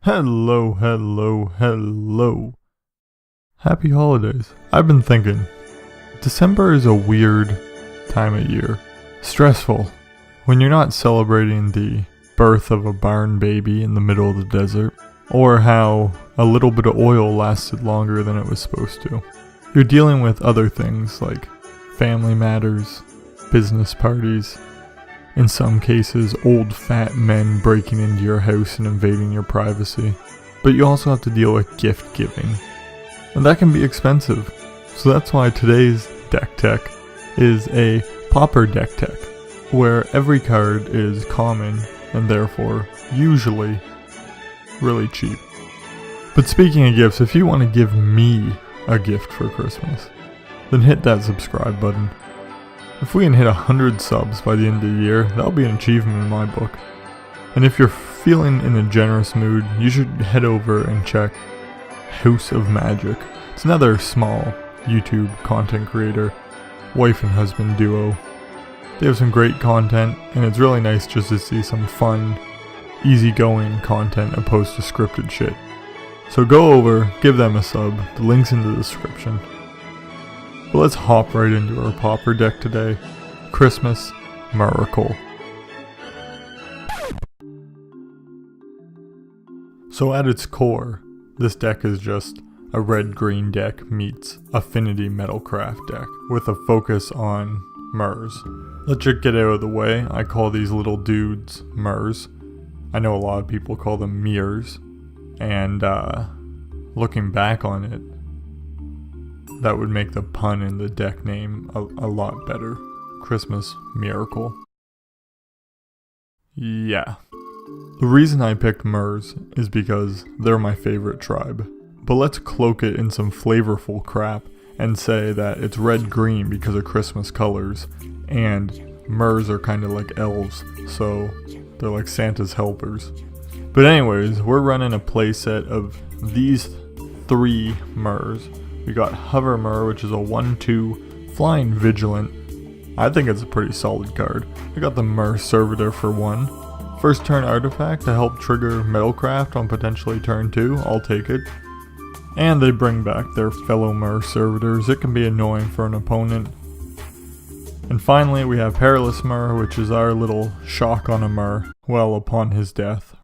Hello. Happy holidays. I've been thinking, December is a weird time of year. Stressful. When you're not celebrating the birth of a barn baby in the middle of the desert, or how a little bit of oil lasted longer than it was supposed to. You're dealing with other things like family matters, business parties, in some cases old fat men breaking into your house and invading your privacy. But you also have to deal with gift giving, and that can be expensive. So that's why today's deck tech is a Pauper deck tech, where every card is common and therefore usually really cheap. But speaking of gifts, if you want to give me a gift for Christmas, then hit that subscribe button. If we can hit 100 subs by the end of the year, that'll be an achievement in my book. And if you're feeling in a generous mood, you should head over and check House of Magic. It's another small YouTube content creator, wife and husband duo. They have some great content, and it's really nice just to see some fun, easygoing content opposed to scripted shit. So go over, give them a sub, the link's in the description. But let's hop right into our Pauper deck today. Christmas Myracle. So at its core, this deck is just a red-green deck meets Affinity Metalcraft deck with a focus on Myrs. Let's just get out of the way. I call these little dudes Myrs. I know a lot of people call them Myrs, and looking back on it, that would make the pun in the deck name a lot better. Christmas Myracle. Yeah. The reason I picked Myrs is because they're my favorite tribe. But let's cloak it in some flavorful crap and say that it's red-green because of Christmas colors, and Myrs are kind of like elves, so they're like Santa's helpers. But anyways, we're running a playset of these 3 Myrs. We got Hover Myr, which is a 1/2 flying vigilant. I think it's a pretty solid card. We got the Myr Servitor for 1. First turn artifact to help trigger Metalcraft on potentially turn 2. I'll take it. And they bring back their fellow Myr Servitors. It can be annoying for an opponent. And finally we have Perilous Myr, which is our little shock on a Myr. Well, upon his death.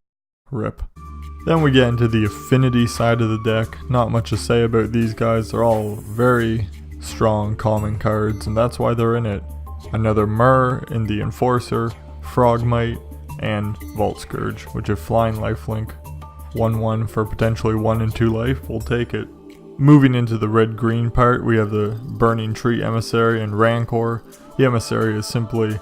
RIP. Then we get into the affinity side of the deck. Not much to say about these guys. They're all very strong common cards, and that's why they're in it. Another Myr in the Enforcer, Frogmite, and Vault Scourge, which is flying lifelink. 1/1 for potentially 1 and 2 life, we'll take it. Moving into the red-green part, we have the Burning Tree Emissary and Rancor. The Emissary is simply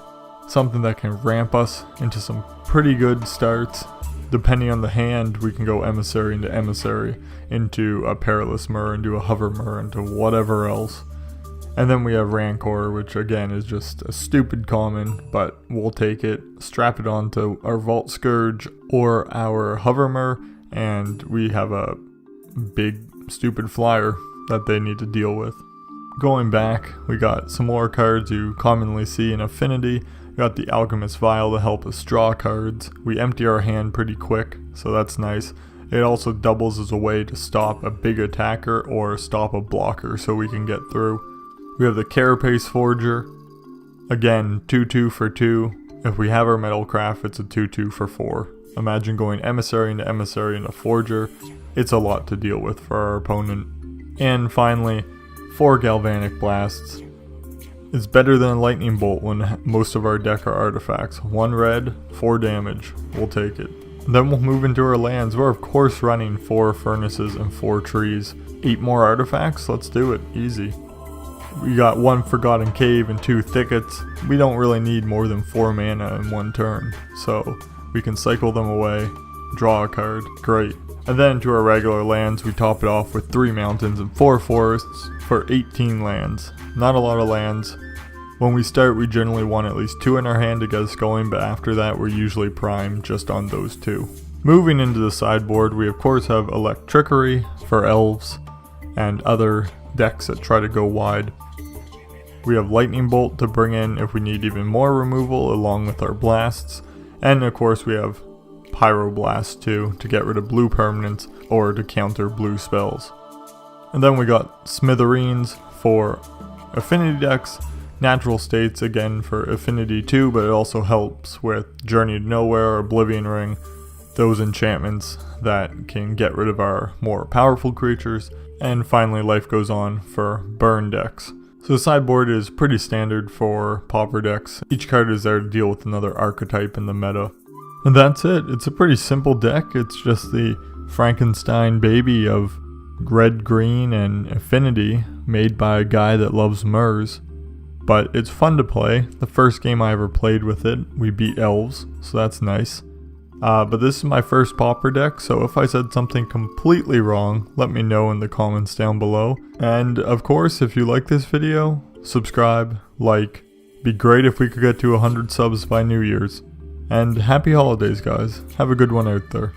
something that can ramp us into some pretty good starts. Depending on the hand, we can go Emissary into a Perilous Myr, into a Hover Myr, into whatever else. And then we have Rancor, which again is just a stupid common, but we'll take it. Strap it onto our Vault Scourge or our Hover Myr, and we have a big stupid flyer that they need to deal with. Going back, we got some more cards you commonly see in Affinity. We got the Alchemist Vial to help us draw cards. We empty our hand pretty quick, so that's nice. It also doubles as a way to stop a big attacker or stop a blocker so we can get through. We have the Carapace Forger. Again, 2/2 for 2. If we have our Metalcraft, it's a 2/2 for 4. Imagine going Emissary into Forger. It's a lot to deal with for our opponent. And finally, 4 Galvanic Blasts. It's better than a Lightning Bolt when most of our deck are artifacts. 1 red, 4 damage. We'll take it. Then we'll move into our lands. We're of course running 4 Furnaces and 4 Trees. 8 more artifacts? Let's do it. Easy. We got 1 Forgotten Cave and 2 Thickets. We don't really need more than 4 mana in 1 turn, so we can cycle them away, draw a card. Great. And then to our regular lands, we top it off with 3 mountains and 4 forests for 18 lands. Not a lot of lands. When we start, we generally want at least 2 in our hand to get us going, but after that we're usually prime just on those 2. Moving into the sideboard, we of course have Electrickery for elves and other decks that try to go wide. We have Lightning Bolt to bring in if we need even more removal along with our blasts. And of course we have Pyroblast too, to get rid of blue permanents or to counter blue spells. And then we got Smithereens for affinity decks, Natural States again for affinity too, but it also helps with Journey to Nowhere, Oblivion Ring, those enchantments that can get rid of our more powerful creatures. And finally, Life Goes On for burn decks. So the sideboard is pretty standard for Pauper decks. Each card is there to deal with another archetype in the meta. And that's it. It's a pretty simple deck. It's just the Frankenstein baby of red, green, and affinity made by a guy that loves Myrs. But it's fun to play. The first game I ever played with it, we beat elves, so that's nice. But this is my first Pauper deck, so if I said something completely wrong, let me know in the comments down below. And of course, if you like this video, subscribe, like. Be great if we could get to 100 subs by New Year's. And happy holidays, guys. Have a good one out there.